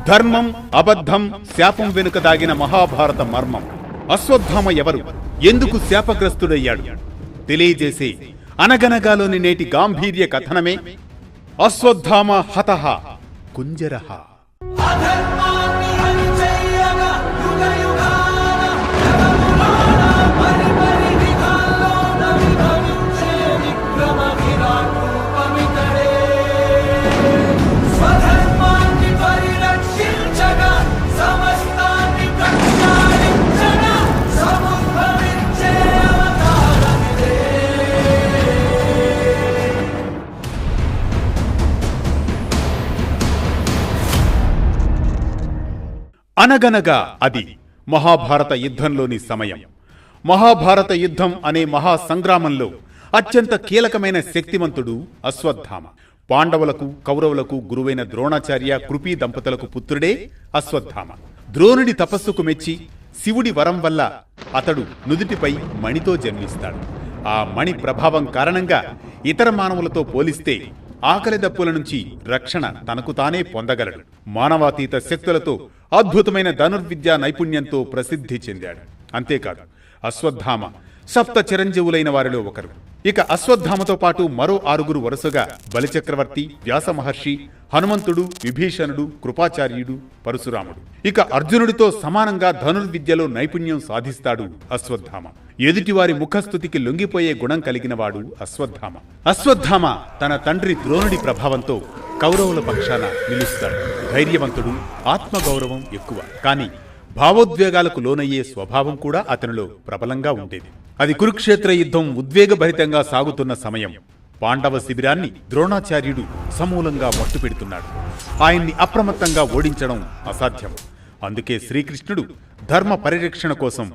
ధర్మం, అబద్ధం, శాపం వెనుక దాగిన మహాభారత మర్మం. అశ్వత్థామ ఎవరు, ఎందుకు శాపగ్రస్తుడయ్యాడు తెలియజేసే అనగనగాలోని నేటి గాంభీర్య కథనమే అశ్వత్థామ హతః కుంజరః. అనగనగా అది మహాభారత యుద్ధంలోని సమయం. మహాభారత యుద్ధం అనే మహాసంగ్రామంలో అత్యంత కీలకమైన శక్తిమంతుడు అశ్వత్థామ. పాండవులకు, కౌరవులకు గురువైన ద్రోణాచార్య, కృపీ దంపతులకు పుత్రుడే అశ్వత్థామ. ద్రోణుడి తపస్సుకు మెచ్చి శివుడి వరం వల్ల అతడు నుదుటిపై మణితో జన్మిస్తాడు. ఆ మణి ప్రభావం కారణంగా ఇతర మానవులతో పోలిస్తే ఆకలి దప్పుల నుంచి రక్షణ తనకు తానే పొందగలడు. మానవాతీత శక్తులతో అద్భుతమైన ధనుర్విద్యా నైపుణ్యంతో ప్రసిద్ధి చెందాడు. అంతేకాదు, అశ్వత్థామ సప్త చిరంజీవులైన వారిలో ఒకరు. ఇక అశ్వత్థామతో పాటు మరో 6 వరుసగా బలిచక్రవర్తి, వ్యాస మహర్షి, హనుమంతుడు, విభీషణుడు, కృపాచార్యుడు, పరశురాముడు. ఇక అర్జునుడితో సమానంగా ధనుర్విద్యలో నైపుణ్యం సాధిస్తాడు అశ్వత్థామ. ఎదుటివారి ముఖస్థుతికి లొంగిపోయే గుణం కలిగినవాడు అశ్వత్థామ. అశ్వత్థామ తన తండ్రి ద్రోణుడి ప్రభావంతో కౌరవుల పక్షాన నిలుస్తాడు. ధైర్యవంతుడు, ఆత్మగౌరవం ఎక్కువ. కానీ భావోద్వేగాలకు లోనయ్యే స్వభావం కూడా అతనిలో ప్రబలంగా ఉండేది. అది కురుక్షేత్ర యుద్ధం ఉద్వేగభరితంగా సాగుతున్న సమయం. పాండవ శిబిరాన్ని ద్రోణాచార్యుడు సమూలంగా మట్టుపెడుతున్నాడు. ఆయన్ని అప్రమత్తంగా ఓడించడం అసాధ్యం. అందుకే శ్రీకృష్ణుడు ధర్మ పరిరక్షణ కోసం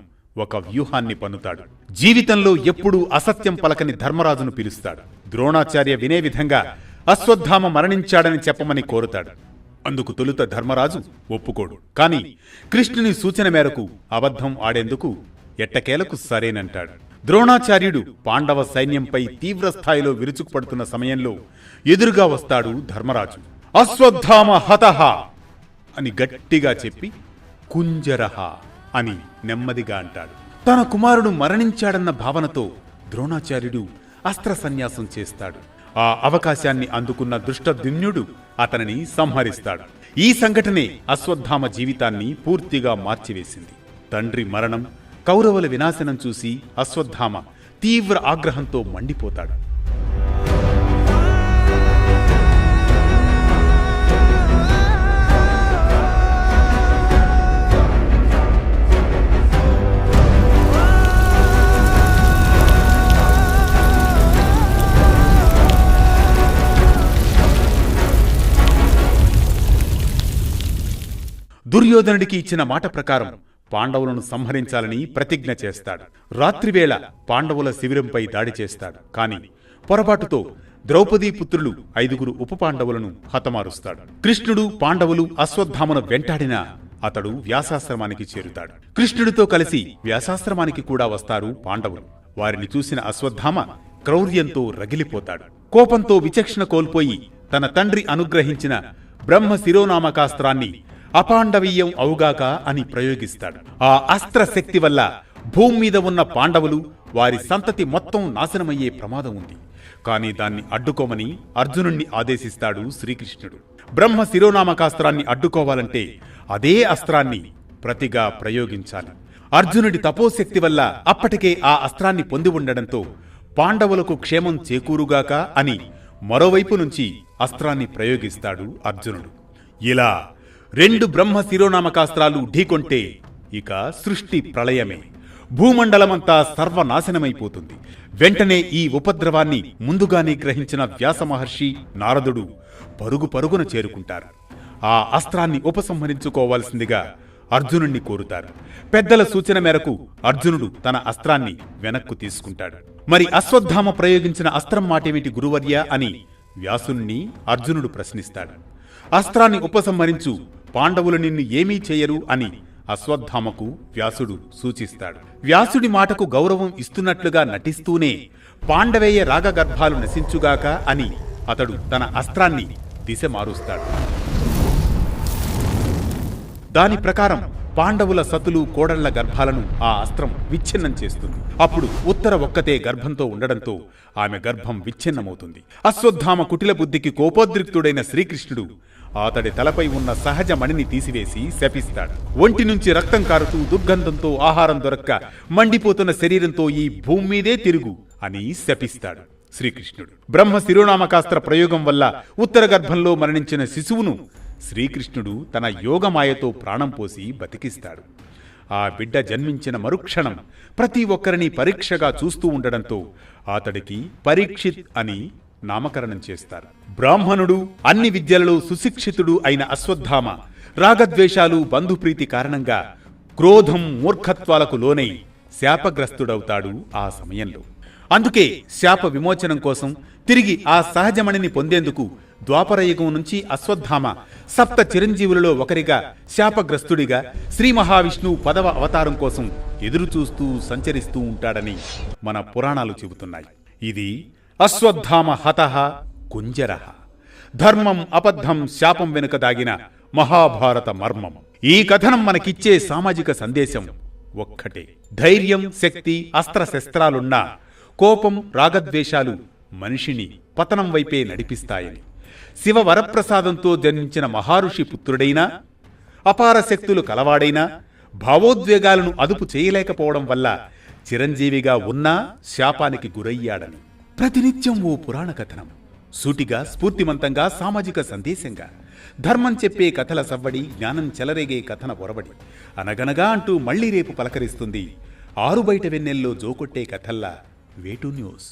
ఒక వ్యూహాన్ని పన్నుతాడు. జీవితంలో ఎప్పుడూ అసత్యం పలకని ధర్మరాజును పిలుస్తాడు. ద్రోణాచార్య వినే విధంగా అశ్వత్థామ మరణించాడని చెప్పమని కోరుతాడు. అందుకు తొలుత ధర్మరాజు ఒప్పుకోడు. కాని కృష్ణుని సూచన మేరకు అబద్ధం ఆడేందుకు ఎట్టకేలకు సరేనంటాడు. ద్రోణాచార్యుడు పాండవ సైన్యంపై తీవ్రస్థాయిలో విరుచుకుపడుతున్న సమయంలో ఎదురుగా వస్తాడు ధర్మరాజు. అశ్వత్థామ హతః అని గట్టిగా చెప్పి కుంజరః అని నెమ్మదిగా అంటాడు. తన కుమారుడు మరణించాడన్న భావనతో ద్రోణాచార్యుడు అస్త్ర సన్యాసం చేస్తాడు. ఆ అవకాశాన్ని అందుకున్న దృష్టద్యుమ్నుడు అతనిని సంహరిస్తాడు. ఈ సంఘటనే అశ్వత్థామ జీవితాన్ని పూర్తిగా మార్చివేసింది. తండ్రి మరణం, కౌరవుల వినాశనం చూసి అశ్వత్థామ తీవ్ర ఆగ్రహంతో మండిపోతాడు. దుర్యోధనుడికి ఇచ్చిన మాట ప్రకారం పాండవులను సంహరించాలని ప్రతిజ్ఞ చేస్తాడు. రాత్రివేళ పాండవుల శిబిరంపై దాడి చేస్తాడు. కాని పొరపాటుతో ద్రౌపదీ పుత్రులు 5 ఉప పాండవులను హతమారుస్తాడు. కృష్ణుడు, పాండవులు అశ్వత్థామను వెంటాడినా అతడు వ్యాసాశ్రమానికి చేరుతాడు. కృష్ణుడితో కలిసి వ్యాసాశ్రమానికి కూడా వస్తారు పాండవులు. వారిని చూసిన అశ్వత్థామ క్రౌర్యంతో రగిలిపోతాడు. కోపంతో విచక్షణ కోల్పోయి తన తండ్రి అనుగ్రహించిన బ్రహ్మ శిరోనామకాస్త్రాన్ని అపాండవీయం అవుగాక అని ప్రయోగిస్తాడు. ఆ అస్త్ర శక్తి వల్ల భూమి మీద ఉన్న పాండవులు, వారి సంతతి మొత్తం నాశనమయ్యే ప్రమాదం ఉంది. కాని దాన్ని అడ్డుకోమని అర్జునుణ్ణి ఆదేశిస్తాడు శ్రీకృష్ణుడు. బ్రహ్మ శిరోనామకాస్త్రాన్ని అడ్డుకోవాలంటే అదే అస్త్రాన్ని ప్రతిగా ప్రయోగించాలి. అర్జునుడి తపోశక్తి వల్ల అప్పటికే ఆ అస్త్రాన్ని పొంది ఉండడంతో పాండవులకు క్షేమం చేకూరుగాక అని మరోవైపు నుంచి అస్త్రాన్ని ప్రయోగిస్తాడు అర్జునుడు. ఇలా 2 బ్రహ్మ శిరోనామకాస్త్రాలు ఢీకొంటే ఇక సృష్టి ప్రళయమే. భూమండలమంతా సర్వనాశనమైపోతుంది. వెంటనే ఈ ఉపద్రవాన్ని ముందుగానే గ్రహించిన వ్యాస మహర్షి, నారదుడు పరుగున చేరుకుంటారు. ఆ అస్త్రాన్ని ఉపసంహరించుకోవాల్సిందిగా అర్జునుణ్ణి కోరుతారు. పెద్దల సూచన మేరకు అర్జునుడు తన అస్త్రాన్ని వెనక్కు తీసుకుంటాడు. మరి అశ్వత్థామ ప్రయోగించిన అస్త్రం మాటేమిటి గురువర్య అని వ్యాసుణ్ణి అర్జునుడు ప్రశ్నిస్తాడు. అస్త్రాన్ని ఉపసంహరించు, పాండవులు నిన్ను ఏమీ చేయరు అని అశ్వత్థామకు వ్యాసుడు సూచిస్తాడు. వ్యాసుడి మాటకు గౌరవం ఇస్తున్నట్లుగా నటిస్తూనే పాండవేయ రాగగర్భాలు నశించుగాక అని అతడు తన అస్త్రాన్ని దిశ మారుస్తాడు. దాని ప్రకారం పాండవుల సతులు కోడళ్ల గర్భాలను ఆ అస్త్రం విచ్ఛిన్నం చేస్తుంది. అప్పుడు ఉత్తర ఒక్కతే గర్భంతో ఉండడంతో ఆమె గర్భం విచ్ఛిన్నమవుతుంది. అశ్వత్థామ కుటిల బుద్ధికి కోపోద్రిక్తుడైన శ్రీకృష్ణుడు అతడి తలపై ఉన్న సహజ మణిని తీసివేసి శపిస్తాడు. ఒంటి నుంచి రక్తం కారుతూ దుర్గంధంతో ఆహారం దొరక్క మండిపోతున్న శరీరంతో ఈ భూమి మీదే తిరుగు అని శపిస్తాడు శ్రీకృష్ణుడు. బ్రహ్మ శిరోనామకాస్త్ర ప్రయోగం వల్ల ఉత్తర గర్భంలో మరణించిన శిశువును శ్రీకృష్ణుడు తన యోగమాయతో ప్రాణం పోసి బతికిస్తాడు. ఆ బిడ్డ జన్మించిన మరుక్షణం ప్రతి ఒక్కరిని పరీక్షగా చూస్తూ ఉండడంతో అతడికి పరీక్షిత్ అని నామకరణం చేస్తారు. బ్రాహ్మణుడు, అన్ని విద్యలలో సుశిక్షితుడు అయిన అశ్వత్థామ రాగద్వేషాలు, బంధుప్రీతి కారణంగా క్రోధం, మూర్ఖత్వాలకు లోనై శాపగ్రస్తుడవుతాడు ఆ సమయంలో. అందుకే శాప విమోచనం కోసం తిరిగి ఆ సహజమణిని పొందేందుకు ద్వాపరయుగం నుంచి అశ్వత్థామ సప్త చిరంజీవులలో ఒకరిగా శాపగ్రస్తుడిగా శ్రీ మహావిష్ణువు 10వ అవతారం కోసం ఎదురుచూస్తూ సంచరిస్తూ ఉంటాడని మన పురాణాలు చెబుతున్నాయి. ఇది అశ్వత్థామ హతః కుంజరః, ధర్మం అబద్ధం శాపం వెనుక దాగిన మహాభారత మర్మం. ఈ కథనం మనకిచ్చే సామాజిక సందేశం ఒక్కటే: ధైర్యం, శక్తి, అస్త్రశస్త్రాలున్నా కోపం, రాగద్వేషాలు మనిషిని పతనం వైపే నడిపిస్తాయని. శివ వరప్రసాదంతో జన్మించిన మహారుషి పుత్రుడైనా, అపార శక్తులు కలవాడైనా భావోద్వేగాలను అదుపు చేయలేకపోవడం వల్ల చిరంజీవిగా ఉన్నా శాపానికి గురయ్యాడని. ప్రతినిత్యం ఓ పురాణ కథనం, సూటిగా, స్ఫూర్తిమంతంగా, సామాజిక సందేశంగా, ధర్మం చెప్పే కథల సవ్వడి, జ్ఞానం చెలరేగే కథన ఒరవడి. అనగనగా అంటూ మళ్లీ రేపు పలకరిస్తుంది ఆరుబయట వెన్నెల్లో జోకొట్టే కథల్లా వేటూ న్యూస్.